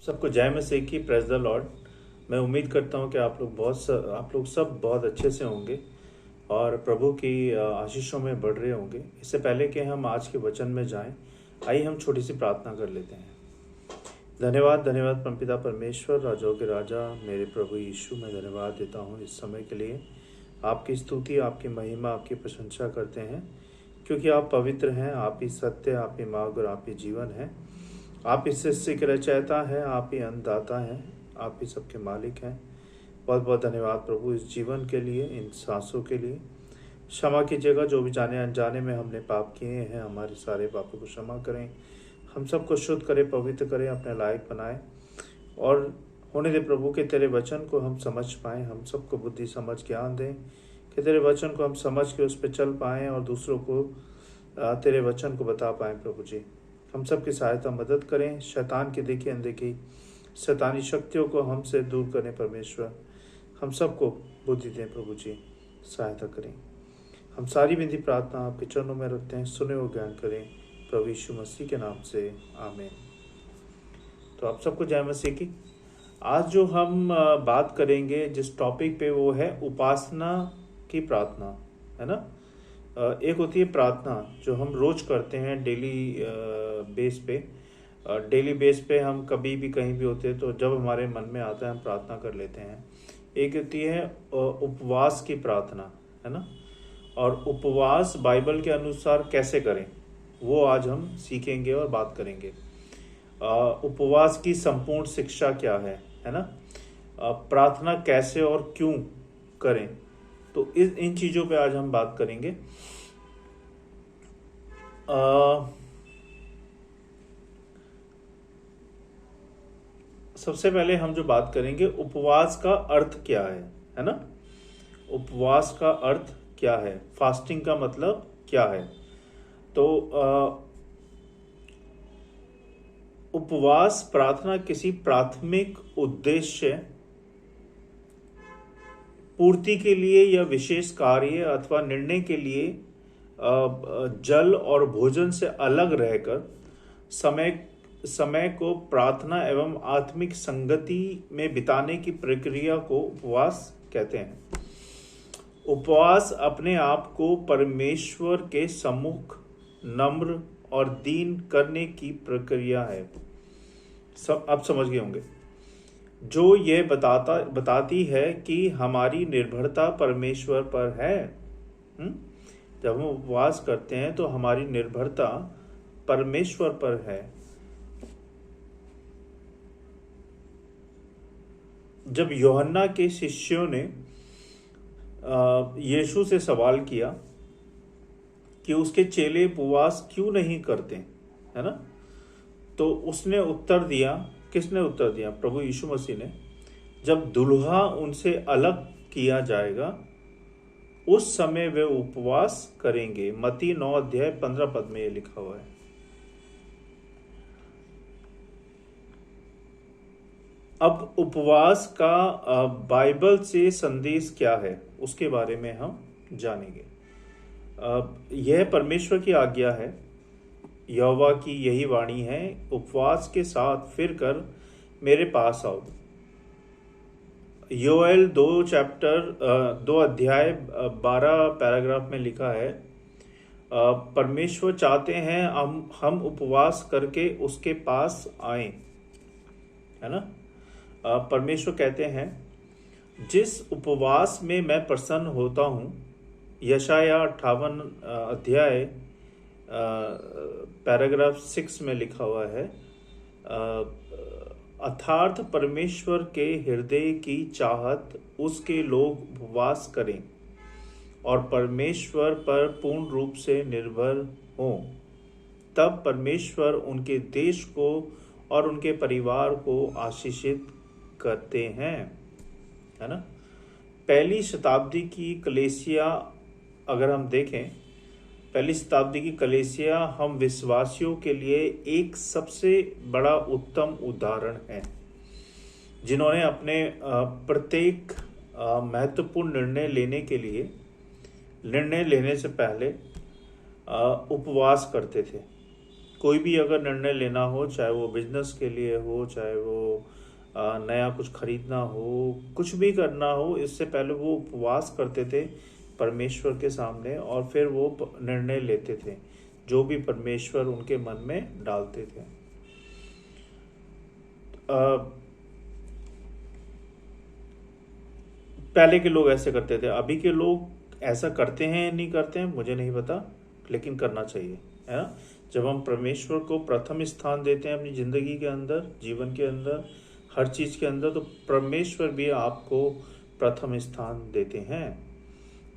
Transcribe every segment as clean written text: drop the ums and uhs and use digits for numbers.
सबको जय मसीह की, प्रेज द लॉर्ड। मैं उम्मीद करता हूं कि आप लोग सब बहुत अच्छे से होंगे और प्रभु की आशीषों में बढ़ रहे होंगे। इससे पहले कि हम आज के वचन में जाएं, आइए हम छोटी सी प्रार्थना कर लेते हैं। धन्यवाद धन्यवाद परमपिता परमेश्वर, राजाओं के राजा, मेरे प्रभु यीशु, मैं धन्यवाद देता हूं इस समय के लिए। आपकी स्तुति, आपकी महिमा, आपकी प्रशंसा करते हैं क्योंकि आप पवित्र हैं, आप ही सत्य, आप ही मार्ग और आप ही जीवन है। आप ही सृष्टि के रचयिता हैं, आप ही अन्नदाता हैं, आप ही सबके मालिक हैं। बहुत बहुत धन्यवाद प्रभु इस जीवन के लिए, इन सांसों के लिए। क्षमा कीजिएगा जो भी जाने अनजाने में हमने पाप किए हैं, हमारे सारे पापों को क्षमा करें, हम सबको शुद्ध करें, पवित्र करें, अपने लायक बनाएं और होने दे प्रभु के तेरे वचन को हम समझ पाएं। हम सबको बुद्धि समझ ज्ञान दें कि तेरे वचन को हम समझ के उस पर चल पाएं और दूसरों को तेरे वचन को बता पाएं। प्रभु जी, हम सब की सहायता मदद करें। शैतान की देखी अनदेखी शैतानी शक्तियों को हमसे दूर करें। परमेश्वर, हम सबको बुद्धि दें। प्रभु जी, सहायता करें। हम सारी विधि प्रार्थना आपके चरणों में रखते हैं, सुने और ज्ञान करें प्रभु यीशु मसीह के नाम से, आमीन। तो आप सबको जय मसीह की। आज जो हम बात करेंगे जिस टॉपिक पे, वो है उपासना की प्रार्थना, है ना। एक होती है प्रार्थना जो हम रोज करते हैं डेली बेस पे। डेली बेस पे हम कभी भी कहीं भी होते हैं तो जब हमारे मन में आता है हम प्रार्थना कर लेते हैं। एक होती है उपवास की प्रार्थना, है ना। और उपवास बाइबल के अनुसार कैसे करें वो आज हम सीखेंगे और बात करेंगे। उपवास की संपूर्ण शिक्षा क्या है ना। प्रार्थना कैसे और क्यों करें, तो इन चीजों पे आज हम बात करेंगे। सबसे पहले हम जो बात करेंगे, उपवास का अर्थ क्या है ना। उपवास का अर्थ क्या है, फास्टिंग का मतलब क्या है। तो उपवास प्रार्थना किसी प्राथमिक उद्देश्य पूर्ति के लिए या विशेष कार्य अथवा निर्णय के लिए जल और भोजन से अलग रहकर समय को प्रार्थना एवं आत्मिक संगति में बिताने की प्रक्रिया को उपवास कहते हैं। उपवास अपने आप को परमेश्वर के सम्मुख नम्र और दीन करने की प्रक्रिया है। सब आप समझ गए होंगे, जो यह बताती है कि हमारी निर्भरता परमेश्वर पर है। जब हम उपवास करते हैं तो हमारी निर्भरता परमेश्वर पर है। जब यूहन्ना के शिष्यों ने यीशु से सवाल किया कि उसके चेले उपवास क्यों नहीं करते, है ना, तो उसने उत्तर दिया। किसने उत्तर दिया? प्रभु यीशु मसीह ने। जब दुल्हा उनसे अलग किया जाएगा उस समय वे उपवास करेंगे। मत्ती 9 अध्याय 15 पद में ये लिखा हुआ है। अब उपवास का बाइबल से संदेश क्या है उसके बारे में हम जानेंगे। यह परमेश्वर की आज्ञा है, यहोवा की यही वाणी है, उपवास के साथ फिर कर मेरे पास आओ। योएल 2 अध्याय 12 पैराग्राफ में लिखा है, परमेश्वर चाहते हैं हम उपवास करके उसके पास आए, है ना। परमेश्वर कहते हैं, जिस उपवास में मैं प्रसन्न होता हूँ। यशाया 58 अध्याय पैराग्राफ 6 में लिखा हुआ है, अर्थात परमेश्वर के हृदय की चाहत उसके लोग उपवास करें और परमेश्वर पर पूर्ण रूप से निर्भर हों, तब परमेश्वर उनके देश को और उनके परिवार को आशीषित करते हैं, है ना। पहली शताब्दी की कलीसिया अगर हम देखें, पहली शताब्दी की कलीसिया हम विश्वासियों के लिए एक सबसे बड़ा उत्तम उदाहरण है, जिन्होंने अपने प्रत्येक महत्वपूर्ण निर्णय लेने से पहले उपवास करते थे। कोई भी अगर निर्णय लेना हो, चाहे वो बिजनेस के लिए हो, चाहे वो नया कुछ खरीदना हो, कुछ भी करना हो, इससे पहले वो उपवास करते थे परमेश्वर के सामने और फिर वो निर्णय लेते थे जो भी परमेश्वर उनके मन में डालते थे। पहले के लोग ऐसे करते थे। अभी के लोग ऐसा करते हैं या नहीं करते हैं मुझे नहीं पता, लेकिन करना चाहिए, है ना। जब हम परमेश्वर को प्रथम स्थान देते हैं अपनी ज़िंदगी के अंदर, जीवन के अंदर, हर चीज़ के अंदर, तो परमेश्वर भी आपको प्रथम स्थान देते हैं।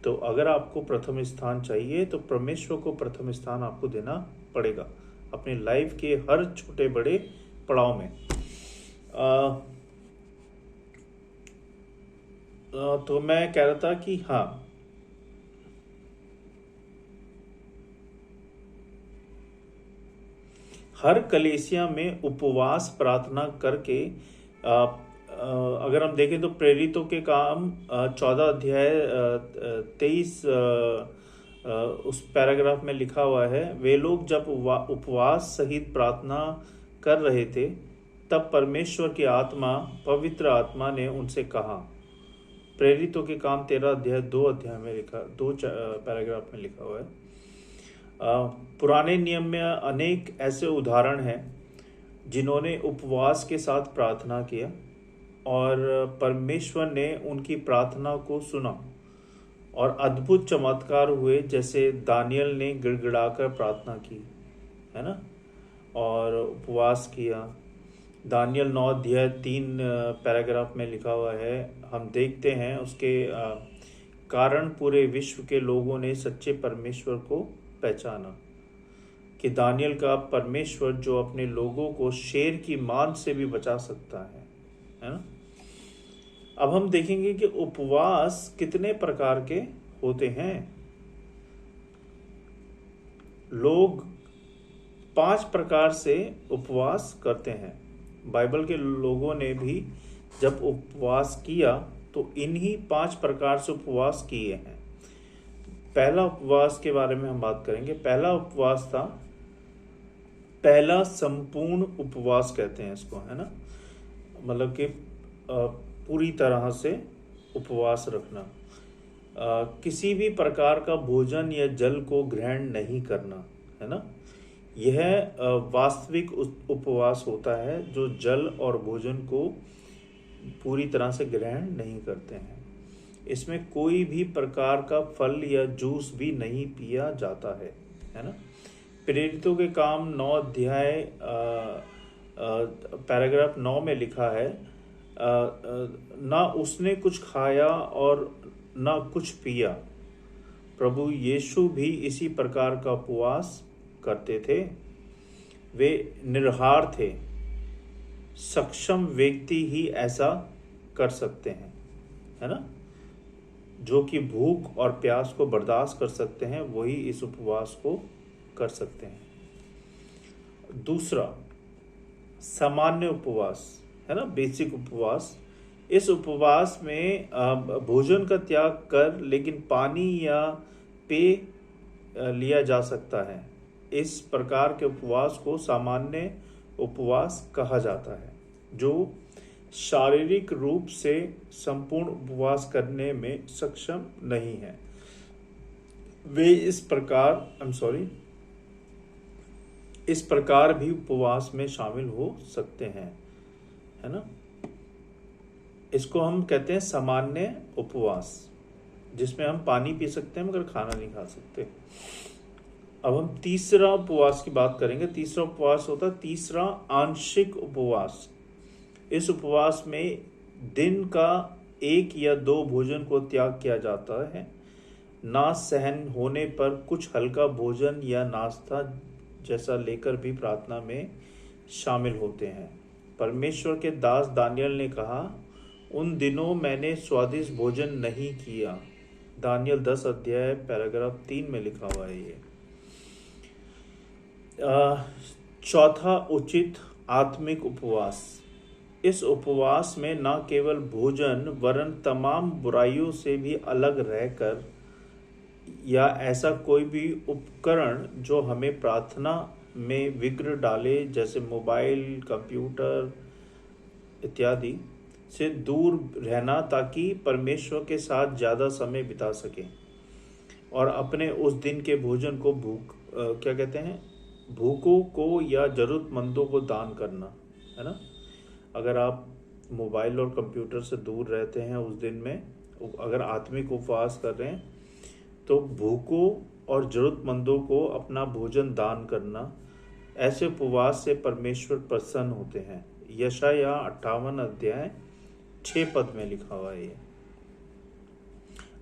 तो अगर आपको प्रथम स्थान चाहिए तो परमेश्वर को प्रथम स्थान आपको देना पड़ेगा अपनी लाइफ के हर छोटे बड़े पड़ाव में। तो मैं कह रहा था कि हाँ, हर कलीसिया में उपवास प्रार्थना करके अगर हम देखें तो प्रेरितों के काम 14 अध्याय 23 उस पैराग्राफ में लिखा हुआ है, वे लोग जब उपवास सहित प्रार्थना कर रहे थे तब परमेश्वर की आत्मा, पवित्र आत्मा ने उनसे कहा। प्रेरितों के काम 13 अध्याय 2 अध्याय में लिखा, 2 पैराग्राफ में लिखा हुआ है। पुराने नियम में अनेक ऐसे उदाहरण हैं जिन्होंने उपवास के साथ प्रार्थना किया और परमेश्वर ने उनकी प्रार्थना को सुना और अद्भुत चमत्कार हुए, जैसे दानियल ने गिड़गिड़ाकर प्रार्थना की, है ना, और उपवास किया। दानियल 9 अध्याय 3 पैराग्राफ में लिखा हुआ है, हम देखते हैं उसके कारण पूरे विश्व के लोगों ने सच्चे परमेश्वर को पहचाना कि दानियल का परमेश्वर जो अपने लोगों को शेर की मान से भी बचा सकता है ना। अब हम देखेंगे कि उपवास कितने प्रकार के होते हैं। लोग 5 प्रकार से उपवास करते हैं। बाइबल के लोगों ने भी जब उपवास किया तो इन्हीं 5 प्रकार से उपवास किए हैं। पहला उपवास के बारे में हम बात करेंगे। पहला उपवास था, पहला संपूर्ण उपवास कहते हैं इसको, है ना, मतलब कि पूरी तरह से उपवास रखना, किसी भी प्रकार का भोजन या जल को ग्रहण नहीं करना, है ना। यह वास्तविक उपवास होता है जो जल और भोजन को पूरी तरह से ग्रहण नहीं करते हैं। इसमें कोई भी प्रकार का फल या जूस भी नहीं पिया जाता है ना। प्रेरितों के काम 9 अध्याय पैराग्राफ 9 में लिखा है, ना उसने कुछ खाया और ना कुछ पिया। प्रभु यीशु भी इसी प्रकार का उपवास करते थे। वे निर्हार थे। सक्षम व्यक्ति ही ऐसा कर सकते हैं, है ना। जो कि भूख और प्यास को बर्दाश्त कर सकते हैं वही इस उपवास को कर सकते हैं। दूसरा, सामान्य उपवास, है ना, बेसिक उपवास। इस उपवास में भोजन का त्याग कर लेकिन पानी या पेय लिया जा सकता है। इस प्रकार के उपवास को सामान्य उपवास कहा जाता है, जो शारीरिक रूप से संपूर्ण उपवास करने में सक्षम नहीं है। वे इस प्रकार भी उपवास में शामिल हो सकते हैं, है ना। इसको हम कहते हैं सामान्य उपवास, जिसमें हम पानी पी सकते हैं मगर खाना नहीं खा सकते। अब हम तीसरा उपवास की बात करेंगे। तीसरा उपवास होता है, तीसरा आंशिक उपवास। इस उपवास में दिन का 1 या 2 भोजन को त्याग किया जाता है। ना सहन होने पर कुछ हल्का भोजन या नाश्ता जैसा लेकर भी प्रार्थना में शामिल होते हैं। परमेश्वर के दास दानियल ने कहा, उन दिनों मैंने स्वादिष्ट भोजन नहीं किया। दानियल 10 अध्याय पैराग्राफ 3 में लिखा हुआ है ये। चौथा, उचित आत्मिक उपवास। इस उपवास में न केवल भोजन वरन तमाम बुराइयों से भी अलग रहकर या ऐसा कोई भी उपकरण जो हमें प्रार्थना में विघ्न डाले, जैसे मोबाइल, कंप्यूटर इत्यादि से दूर रहना, ताकि परमेश्वर के साथ ज़्यादा समय बिता सकें और अपने उस दिन के भोजन को क्या कहते हैं, भूखों को या जरूरतमंदों को दान करना, है ना। अगर आप मोबाइल और कंप्यूटर से दूर रहते हैं उस दिन में, अगर आत्मिक उपवास कर रहे हैं, तो भूखों और जरूरतमंदों को अपना भोजन दान करना, ऐसे उपवास से परमेश्वर प्रसन्न होते हैं। यशाया 58 अध्याय 6 पद में लिखा हुआ है ये।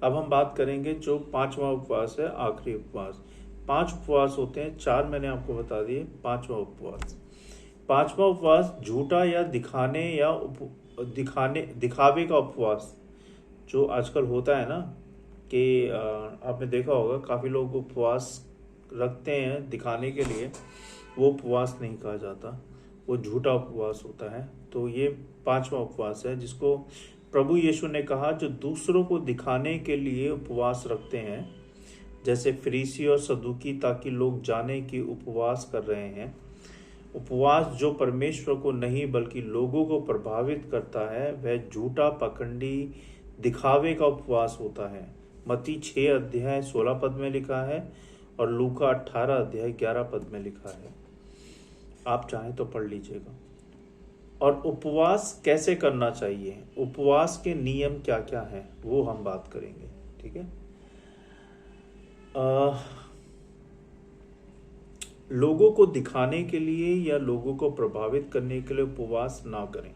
अब हम बात करेंगे जो 5वां उपवास है, आखिरी उपवास। 5 उपवास होते हैं, 4 मैंने आपको बता दिए। 5वां उपवास, 5वां उपवास झूठा या दिखावे का उपवास, जो आजकल होता है ना, कि आपने देखा होगा काफ़ी लोग उपवास रखते हैं दिखाने के लिए, वो उपवास नहीं कहा जाता, वो झूठा उपवास होता है। तो ये 5वां उपवास है, जिसको प्रभु यीशु ने कहा जो दूसरों को दिखाने के लिए उपवास रखते हैं, जैसे फरीसी और सदूकी, ताकि लोग जाने कि उपवास कर रहे हैं। उपवास जो परमेश्वर को नहीं बल्कि लोगों को प्रभावित करता है, वह झूठा, पखंडी, दिखावे का उपवास होता है। मत्ती 6 अध्याय 16 पद में लिखा है और लूका 18 अध्याय 11 पद में लिखा है, आप चाहें तो पढ़ लीजिएगा। और उपवास कैसे करना चाहिए, उपवास के नियम क्या क्या हैं, वो हम बात करेंगे, ठीक है। लोगों को दिखाने के लिए या लोगों को प्रभावित करने के लिए उपवास ना करें,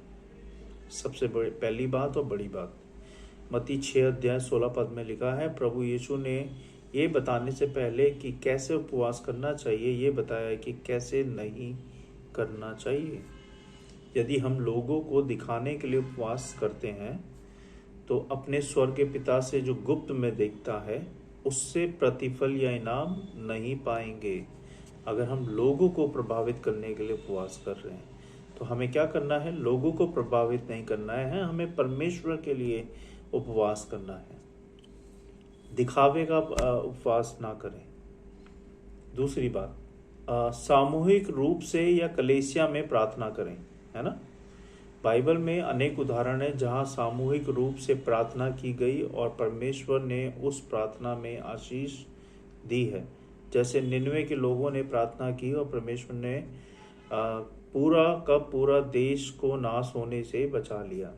सबसे पहली बात और बड़ी बात। मत्ती 6 अध्याय 16 पद में लिखा है, प्रभु यीशु ने ये बताने से पहले कि कैसे उपवास करना चाहिए, ये बताया कि कैसे नहीं करना चाहिए। यदि हम लोगों को दिखाने के लिए उपवास करते हैं, तो अपने स्वर्ग के पिता से जो गुप्त में देखता है, उससे प्रतिफल या इनाम नहीं पाएंगे। अगर हम लोगों को प्रभावित करने के लिए उपवास कर रहे हैं, तो हमें क्या करना है, लोगों को प्रभावित नहीं करना है, हमें परमेश्वर के लिए उपवास करना है। दिखावे का उपवास ना करें। दूसरी बात, सामूहिक रूप से या कलीसिया में प्रार्थना करें, है ना। बाइबल में अनेक उदाहरण है जहां सामूहिक रूप से प्रार्थना की गई और परमेश्वर ने उस प्रार्थना में आशीष दी है। जैसे निनवे के लोगों ने प्रार्थना की और परमेश्वर ने पूरा का पूरा देश को नाश होने से बचा लिया।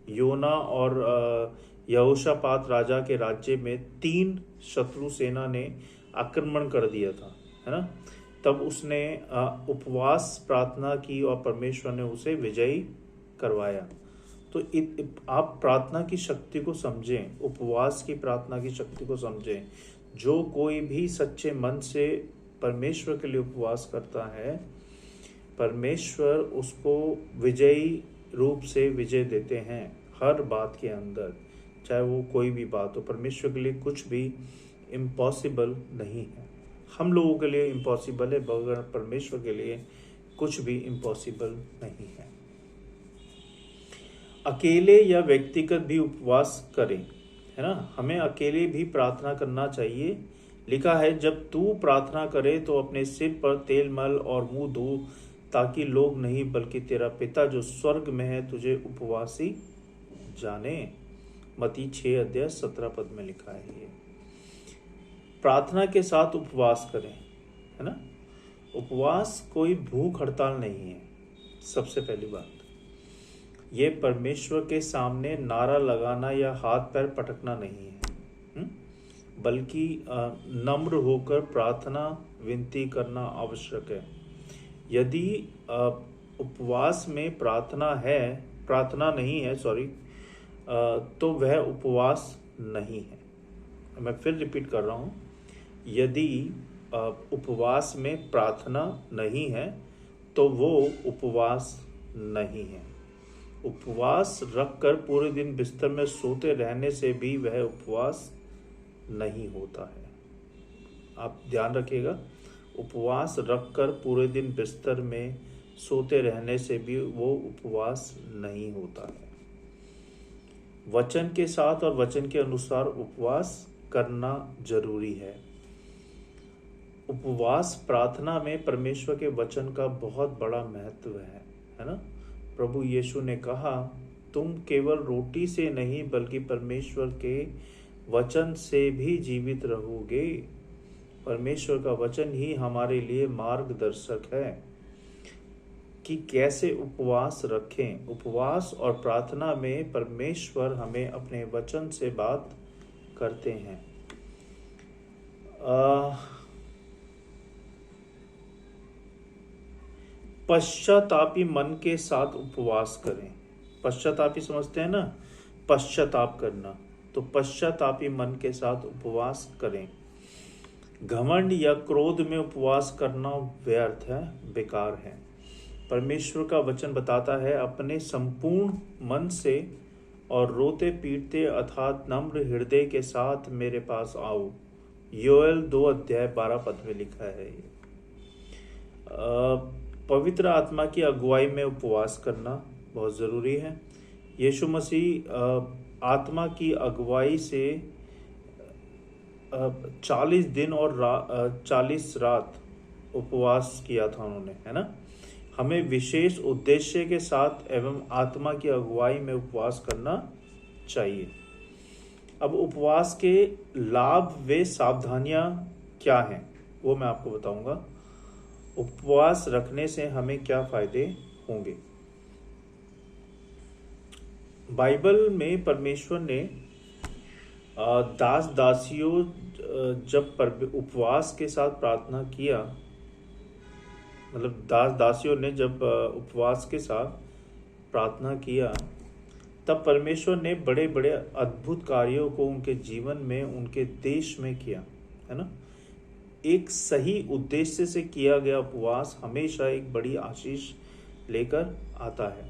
योना और यहोशापात राजा के राज्य में 3 शत्रु सेना ने आक्रमण कर दिया था, है ना। तब उसने उपवास प्रार्थना की और परमेश्वर ने उसे विजयी करवाया। तो आप प्रार्थना की शक्ति को समझें, उपवास की प्रार्थना की शक्ति को समझें। जो कोई भी सच्चे मन से परमेश्वर के लिए उपवास करता है, परमेश्वर उसको विजयी रूप से विजय देते हैं हर बात के अंदर, चाहे वो कोई भी बात हो। परमेश्वर के लिए कुछ भी इम्पॉसिबल नहीं है। हम लोगों के लिए इम्पॉसिबल है, मगर परमेश्वर के लिए कुछ भी इम्पॉसिबल नहीं है। अकेले या व्यक्तिगत भी उपवास करें, है ना। हमें अकेले भी प्रार्थना करना चाहिए। लिखा है, जब तू प्रार्थना करे तो अपने सिर पर तेल मल और मुंह धो, ताकि लोग नहीं बल्कि तेरा पिता जो स्वर्ग में है तुझे उपवासी जाने। मत्ती 6 अध्याय 17 पद में लिखा है ये। प्रार्थना के साथ उपवास करें, है ना। उपवास कोई भूख हड़ताल नहीं है। सबसे पहली बात, ये परमेश्वर के सामने नारा लगाना या हाथ पैर पटकना नहीं है, बल्कि नम्र होकर प्रार्थना विनती करना आवश्यक है। यदि उपवास में प्रार्थना नहीं है, तो वह उपवास नहीं है। मैं फिर रिपीट कर रहा हूँ, यदि उपवास में प्रार्थना नहीं है तो वो उपवास नहीं है। उपवास रखकर पूरे दिन बिस्तर में सोते रहने से भी वह उपवास नहीं होता है। आप ध्यान रखिएगा, उपवास रखकर पूरे दिन बिस्तर में सोते रहने से भी वो उपवास नहीं होता है। वचन के साथ और वचन के अनुसार उपवास करना जरूरी है। उपवास प्रार्थना में परमेश्वर के वचन का बहुत बड़ा महत्व है ना। प्रभु यीशु ने कहा, तुम केवल रोटी से नहीं बल्कि परमेश्वर के वचन से भी जीवित रहोगे। परमेश्वर का वचन ही हमारे लिए मार्गदर्शक है कि कैसे उपवास रखें। उपवास और प्रार्थना में परमेश्वर हमें अपने वचन से बात करते हैं। पश्चातापी मन के साथ उपवास करें। पश्चातापी समझते हैं ना, पश्चाताप करना। तो पश्चातापी मन के साथ उपवास करें। घमंड या क्रोध में उपवास करना व्यर्थ है, बेकार है। परमेश्वर का वचन बताता है, अपने संपूर्ण मन से और रोते पीटते अर्थात नम्र हृदय के साथ मेरे पास आओ। योएल 2:12 में लिखा है ये। पवित्र आत्मा की अगुवाई में उपवास करना बहुत ज़रूरी है। यीशु मसीह आत्मा की अगुवाई से 40 दिन और 40 रात उपवास किया था उन्होंने, है ना। हमें विशेष उद्देश्य के साथ एवं आत्मा की अगुवाई में उपवास करना चाहिए। अब उपवास के लाभ व सावधानियां क्या हैं वो मैं आपको बताऊंगा। उपवास रखने से हमें क्या फायदे होंगे। बाइबल में परमेश्वर ने दास दासियों जब उपवास के साथ प्रार्थना किया, मतलब दास दासियों ने जब उपवास के साथ प्रार्थना किया, तब परमेश्वर ने बड़े बड़े अद्भुत कार्यों को उनके जीवन में, उनके देश में किया, है ना। एक सही उद्देश्य से किया गया उपवास हमेशा एक बड़ी आशीष लेकर आता है।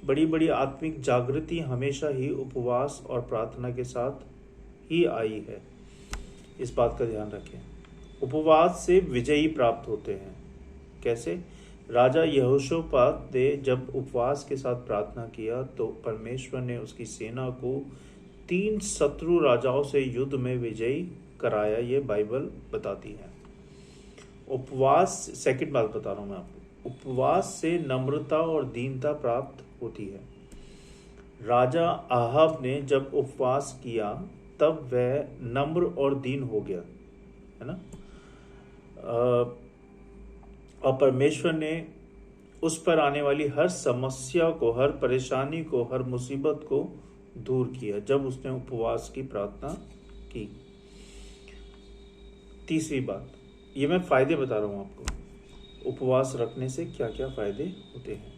बड़ी बड़ी आत्मिक जागृति हमेशा ही उपवास और प्रार्थना के साथ ही आई है। इस बात का ध्यान रखें। उपवास से विजयी प्राप्त होते हैं। कैसे? राजा यहोशापात ने जब उपवास के साथ प्रार्थना किया तो परमेश्वर ने उसकी सेना को 3 शत्रु राजाओं से युद्ध में विजयी कराया, ये बाइबल बताती है। उपवास, सेकंड बात बता रहा हूं मैं आपको, उपवास से नम्रता और दीनता प्राप्त होती है। राजा आहाब ने जब उपवास किया तब वह नम्र और दीन हो गया, है ना। और परमेश्वर ने उस पर आने वाली हर समस्या को, हर परेशानी को, हर मुसीबत को दूर किया जब उसने उपवास की प्रार्थना की। तीसरी बात, ये मैं फायदे बता रहा हूं आपको, उपवास रखने से क्या क्या फायदे होते हैं।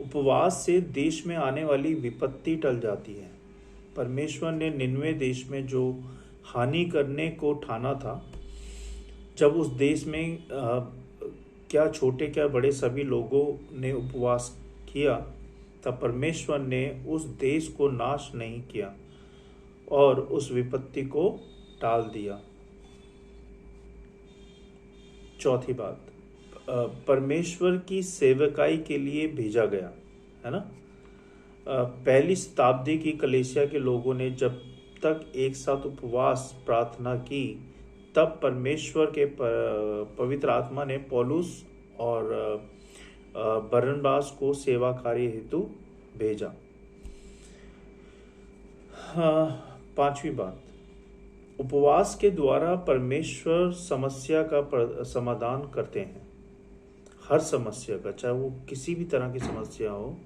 उपवास से देश में आने वाली विपत्ति टल जाती है। परमेश्वर ने निन्वे देश में जो हानि करने को ठाना था, जब उस देश में क्या छोटे क्या बड़े सभी लोगों ने उपवास किया, तब परमेश्वर ने उस देश को नाश नहीं किया और उस विपत्ति को टाल दिया। चौथी बात, परमेश्वर की सेवकाई के लिए भेजा गया, है ना। पहली शताब्दी की कलीसिया के लोगों ने जब तक एक साथ उपवास प्रार्थना की, तब परमेश्वर के पवित्र आत्मा ने पौलुस और बरनबास को सेवा कार्य हेतु भेजा। पांचवी बात, उपवास के द्वारा परमेश्वर समस्या का समाधान करते हैं। हर समस्या का, चाहे वो किसी भी तरह की समस्या हो,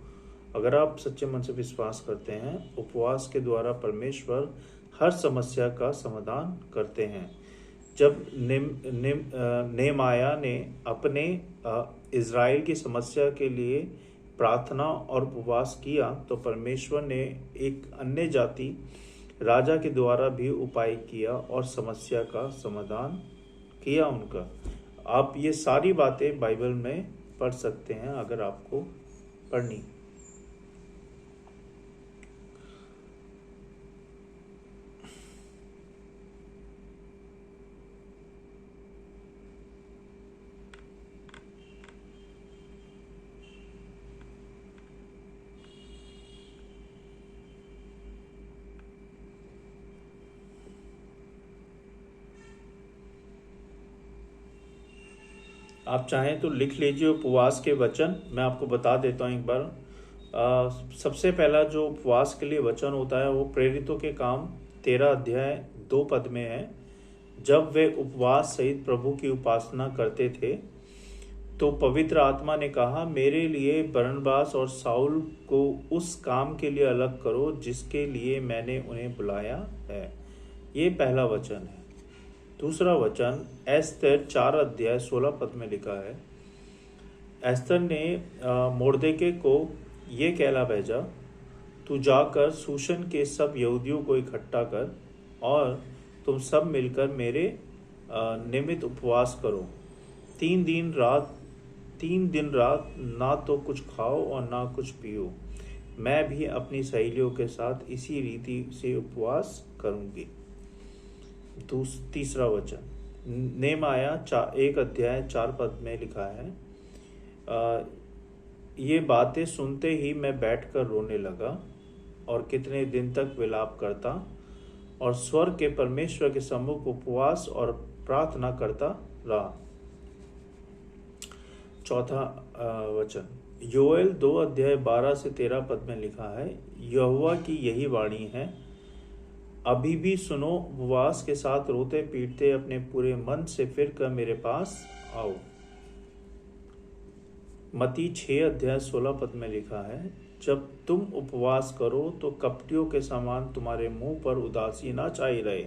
अगर आप सच्चे मन से विश्वास करते हैं, उपवास के द्वारा परमेश्वर हर समस्या का समाधान करते हैं। जब नेहमाया ने अपने इज़राइल की समस्या के लिए प्रार्थना और उपवास किया, तो परमेश्वर ने एक अन्य जाति राजा के द्वारा भी उपाय किया और समस्या का समाधान किया उनका। आप ये सारी बातें बाइबल में पढ़ सकते हैं अगर आपको पढ़नी। आप चाहें तो लिख लीजिए उपवास के वचन, मैं आपको बता देता हूँ एक बार। सबसे पहला जो उपवास के लिए वचन होता है वो प्रेरितों के काम 13 अध्याय 2 पद में है। जब वे उपवास सहित प्रभु की उपासना करते थे तो पवित्र आत्मा ने कहा, मेरे लिए बरनबास और शाऊल को उस काम के लिए अलग करो जिसके लिए मैंने उन्हें बुलाया है। ये पहला वचन है। दूसरा वचन एस्तर 4 अध्याय 16 पद में लिखा है। एस्तर ने मोर्देके को ये कहला भेजा, तू जाकर सूशन के सब यहूदियों को इकट्ठा कर और तुम सब मिलकर मेरे निमित्त उपवास करो। 3 दिन रात ना तो कुछ खाओ और ना कुछ पियो। मैं भी अपनी सहेलियों के साथ इसी रीति से उपवास करूंगी। तीसरा वचन नेहमाया 1 अध्याय 4 पद में लिखा है। ये बातें सुनते ही मैं बैठकर रोने लगा और कितने दिन तक विलाप करता और स्वर्ग के परमेश्वर के सम्मुख उपवास और प्रार्थना करता रहा। चौथा वचन योएल 2 अध्याय 12 से 13 पद में लिखा है। यहोवा की यही वाणी है, अभी भी सुनो, उपवास के साथ रोते पीटते अपने पूरे मन से फिर कर मेरे पास आओ। मत्ती 6 अध्याय 16 पद में लिखा है, जब तुम उपवास करो तो कपटियों के समान तुम्हारे मुंह पर उदासी ना छाई रहे,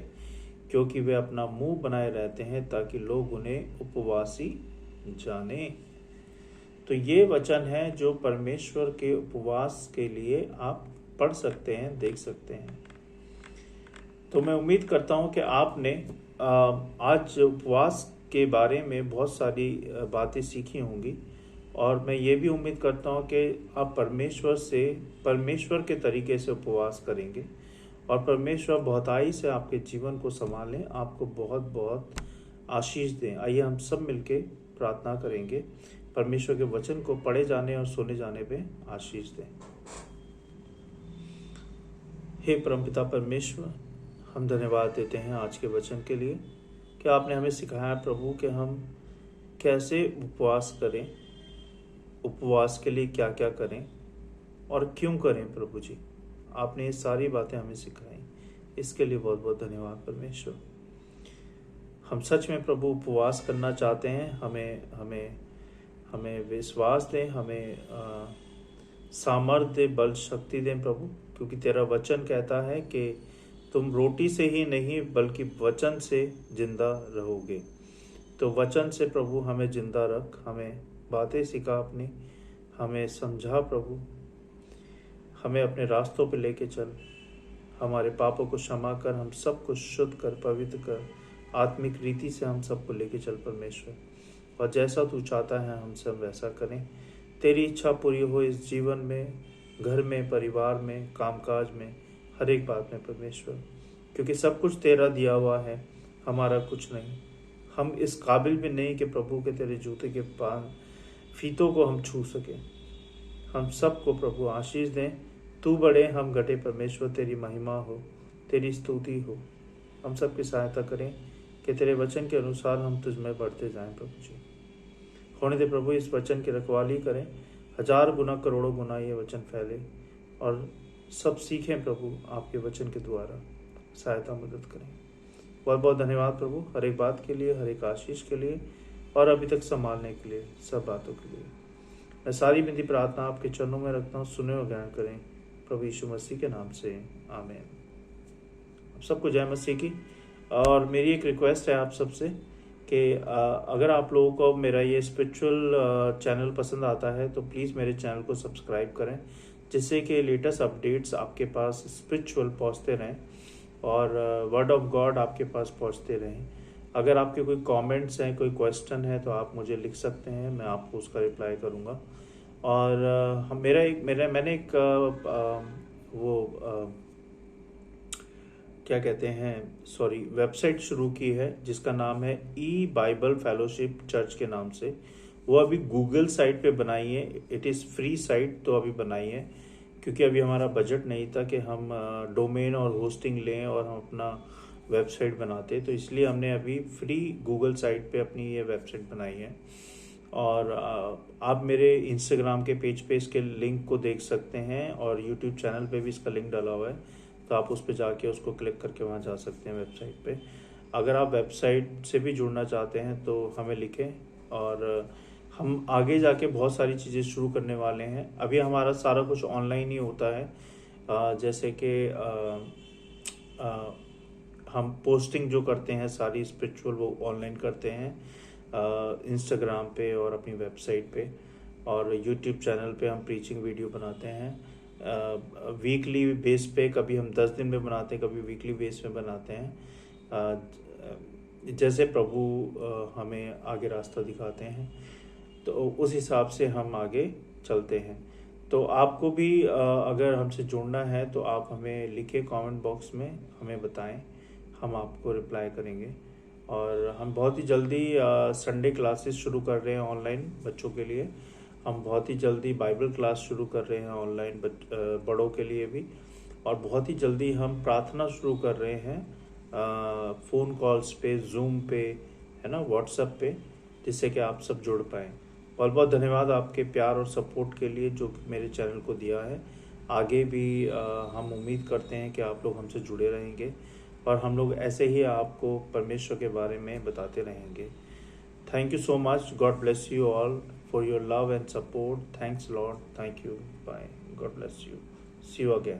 क्योंकि वे अपना मुंह बनाए रहते हैं ताकि लोग उन्हें उपवासी जाने। तो ये वचन है जो परमेश्वर के उपवास के लिए आप पढ़ सकते हैं, देख सकते हैं। तो मैं उम्मीद करता हूं कि आपने आज उपवास के बारे में बहुत सारी बातें सीखी होंगी और मैं ये भी उम्मीद करता हूं कि आप परमेश्वर के तरीके से उपवास करेंगे और परमेश्वर बहुताई से आपके जीवन को संभालें, आपको बहुत बहुत आशीष दें। आइए हम सब मिलके प्रार्थना करेंगे, परमेश्वर के वचन को पढ़े जाने और सुने जाने पे आशीष दें। हे परमपिता परमेश्वर, हम धन्यवाद देते हैं आज के वचन के लिए कि आपने हमें सिखाया प्रभु कि हम कैसे उपवास करें, उपवास के लिए क्या क्या करें और क्यों करें। प्रभु जी, आपने ये सारी बातें हमें सिखाई, इसके लिए बहुत बहुत धन्यवाद परमेश्वर। हम सच में प्रभु उपवास करना चाहते हैं। हमें विश्वास दें, हमें सामर्थ्य बल शक्ति दें प्रभु, क्योंकि तेरा वचन कहता है कि तुम रोटी से ही नहीं बल्कि वचन से जिंदा रहोगे। तो वचन से प्रभु हमें जिंदा रख, हमें बातें सिखा अपनी, हमें समझा प्रभु, हमें अपने रास्तों पे लेके चल, हमारे पापों को क्षमा कर, हम सबको शुद्ध कर, पवित्र कर, आत्मिक रीति से हम सबको लेके चल परमेश्वर। और जैसा तू चाहता है हम सब वैसा करें। तेरी इच्छा पूरी हो इस जीवन में, घर में, परिवार में, कामकाज में, हर एक बात में परमेश्वर, क्योंकि सब कुछ तेरा दिया हुआ है, हमारा कुछ नहीं। हम इस काबिल भी नहीं कि प्रभु के तेरे जूते के पान फीतों को हम छू सके। हम सबको प्रभु आशीष दें। तू बढ़े, हम घटे परमेश्वर, तेरी महिमा हो, तेरी स्तुति हो। हम सबकी सहायता करें कि तेरे वचन के अनुसार हम तुझ में बढ़ते जाएं प्रभु जी। होने दे प्रभु, इस वचन की रखवाली करें, 1000 गुना करोड़ों गुना ये वचन फैले और सब सीखें प्रभु आपके वचन के द्वारा। सहायता मदद करें। बहुत बहुत धन्यवाद प्रभु, हर एक बात के लिए, हर एक आशीष के लिए और अभी तक संभालने के लिए, सब बातों के लिए। मैं सारी विनती प्रार्थना आपके चरणों में रखता हूँ, सुने और ग्रहण करें प्रभु यीशु मसीह के नाम से, आमीन। आप सबको जय मसीह की। और मेरी एक रिक्वेस्ट है आप सबसे कि अगर आप लोगों को मेरा ये स्पिरिचुअल चैनल पसंद आता है तो प्लीज़ मेरे चैनल को सब्सक्राइब करें, जिससे कि लेटेस्ट अपडेट्स आपके पास स्पिरिचुअल पहुंचते रहें और वर्ड ऑफ गॉड आपके पास पहुंचते रहें। अगर आपके कोई कमेंट्स हैं, कोई क्वेश्चन है तो आप मुझे लिख सकते हैं, मैं आपको उसका रिप्लाई करूंगा। और मैंने एक क्या कहते हैं, वेबसाइट शुरू की है जिसका नाम है ई बाइबल फेलोशिप चर्च के नाम से। वो अभी गूगल साइट पे बनाई है, इट इज़ फ्री साइट तो अभी बनाई है, क्योंकि अभी हमारा बजट नहीं था कि हम डोमेन और होस्टिंग लें और हम अपना वेबसाइट बनाते, तो इसलिए हमने अभी फ्री गूगल साइट पे अपनी ये वेबसाइट बनाई है। और आप मेरे इंस्टाग्राम के पेज पे इसके लिंक को देख सकते हैं और यूट्यूब चैनल पे भी इसका लिंक डाला हुआ है, तो आप उस पर जाके उसको क्लिक करके वहाँ जा सकते हैं वेबसाइट पे। अगर आप वेबसाइट से भी जुड़ना चाहते हैं तो हमें लिखें, और हम आगे जाके बहुत सारी चीज़ें शुरू करने वाले हैं। अभी हमारा सारा कुछ ऑनलाइन ही होता है, जैसे कि हम पोस्टिंग जो करते हैं सारी स्पिरिचुअल वो ऑनलाइन करते हैं इंस्टाग्राम पे और अपनी वेबसाइट पे, और यूट्यूब चैनल पे हम प्रीचिंग वीडियो बनाते हैं वीकली बेस पे। कभी हम 10 दिन में बनाते हैं, कभी वीकली बेस में बनाते हैं, जैसे प्रभु हमें आगे रास्ता दिखाते हैं, तो उस हिसाब से हम आगे चलते हैं। तो आपको भी अगर हमसे जुड़ना है तो आप हमें लिखिए कमेंट बॉक्स में, हमें बताएं, हम आपको रिप्लाई करेंगे। और हम बहुत ही जल्दी संडे क्लासेस शुरू कर रहे हैं ऑनलाइन बच्चों के लिए। हम बहुत ही जल्दी बाइबल क्लास शुरू कर रहे हैं ऑनलाइन बड़ों के लिए भी। और बहुत ही जल्दी हम प्रार्थना शुरू कर रहे हैं फ़ोन कॉल्स पे, जूम पे, है ना, व्हाट्सएप पे, जिससे कि आप सब जुड़ पाएँ। बहुत बहुत धन्यवाद आपके प्यार और सपोर्ट के लिए जो मेरे चैनल को दिया है। आगे भी हम उम्मीद करते हैं कि आप लोग हमसे जुड़े रहेंगे और हम लोग ऐसे ही आपको परमेश्वर के बारे में बताते रहेंगे। Thank you so much. God bless you all for your love and support. Thanks lord. Thank you. Bye. God bless you. See you again.